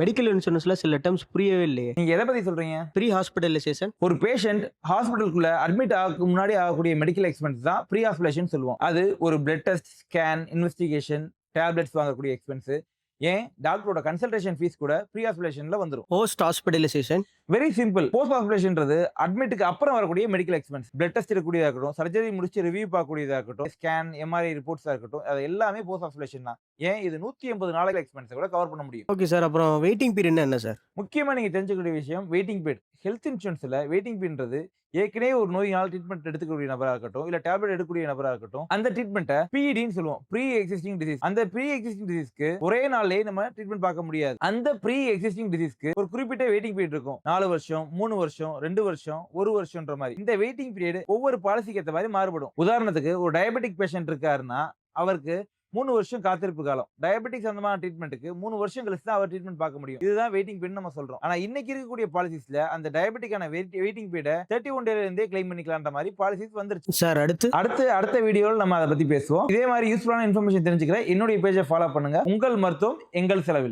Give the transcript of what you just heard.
Medical இன்சூரன்ஸ்ல சில terms புரியவே இல்லையே. நீங்க எத பத்தி சொல்றீங்க? Pre hospitalization. ஒரு பேஷண்ட் ஹாஸ்பிட்டலுக்குள்ள அட்மிட் ஆகறதுக்கு முன்னாடி ஆகக்கூடிய மெடிக்கல் எக்ஸ்பென்ஸ் தான் ப்ரீ ஹாஸ்பிடலேஷன் சொல்லுவோம். அது ஒரு blood test, scan, investigation, tablets வாங்கக்கூடிய எக்ஸ்பென்ஸ். ஏன் டாக்டரோட கன்சல்டேஷன் ஃபீஸ் கூட ப்ரீ ஹாஸ்பிடலேஷன்ல வந்துரும். Post hospitalization. Very simple. Post ஹாஸ்பிடலேஷன்ன்றது அட்மிட்டுக்கு அப்புறம் வரக்கூடிய மெடிக்கல் எக்ஸ்பென்ஸ். பிளட் டெஸ்ட் எடுக்கக்கூடியதா இருக்கட்டும், சர்ஜரி முடிச்சு ரிவ்யூ பார்க்கக்கூடியதா இருக்கட்டும், ஸ்கேன், எம்ஆர்ஐ ரிப்போர்ட்ஸா இருக்கட்டும், அது எல்லாமே போஸ்ட் ஹாஸ்பிடலேஷன் தான். ஏன் இது 180 நாளைக்கு எக்ஸ்பென்ஸ் கூட கவர் பண்ண முடியும். Okay sir. அப்புறம் வெயிட்டிங் பீரியட்னா என்ன சார்? முக்கியமா நீங்க தெரிஞ்சுக்கக்கூடிய விஷயம் வெயிட்டிங் பீரியட். ஹெல்த் இன்சூரன்ஸ்ல வெயிட்டிங் பீரியட்ன்றது ஏற்கனவே ஒரு நோயினால் ட்ரீட்மெண்ட் எடுத்துக்கக்கூடிய நபரா இருக்கட்டும், இல்ல டேப்லெட் எடுக்கக்கூடிய நபரா இருக்கட்டும், அந்த ட்ரீட்மெண்ட்ட பிஇடின்னு சொல்லுவோம். Pre existing disease. அந்த ப்ரீ எக்ஸிஸ்டிங் டிசீஸ்க்கு ஒரே நாள்லயே நம்ம ட்ரீட்மெண்ட் பார்க்க முடியாது. அந்த ப்ரீ எக்ஸிஸ்டிங் டிசீஸ்க்கு ஒரு குறிப்பிட்ட வெயிட்டிங் பீரியட் இருக்கும். 4 வருஷம், 3 வருஷம், 2 வருஷம், 1 வருஷம்ன்ற மாதிரி. இந்த வெயிட்டிங் பீரியட் ஒவ்வொரு பாலிசிக்கு ஏத்த மாதிரி மாறுபடும். உதாரணத்துக்கு ஒரு டயபெட்டிக் பேஷண்ட் இருக்காருன்னா, அவருக்கு 3 வருஷம் காத்திருப்பு காலம். டயபெட்டிக் சம்பந்தமான ட்ரீட்மென்ட்க்கு 3 வருஷம் கழிச்சு தான் அவர் ட்ரீட்மெண்ட் பார்க்க முடியும். இதுதான் வெயிட்டிங் பீரியட் நம்ம சொல்றோம். ஆனா இன்னைக்கு இருக்கக்கூடிய பாலிசிஸ்ல அந்த டயபெட்டிக்கான வெயிட்டிங் பீரியட 31 டேல இருந்தே கிளைம் பண்ணிக்கலாம்ன்ற மாதிரி பாலிசிஸ் வந்துருச்சு. சார் அடுத்த வீடியோல நம்ம அத பத்தி பேசுவோம். இதே மாதிரி யூஸ்ஃபுல்லான இன்ஃபர்மேஷன் தெரிஞ்சுக்கிற என்னுடைய பேஜை ஃபாலோ பண்ணுங்க. உங்கள் மருத்துவம் எங்கள் செலவில்.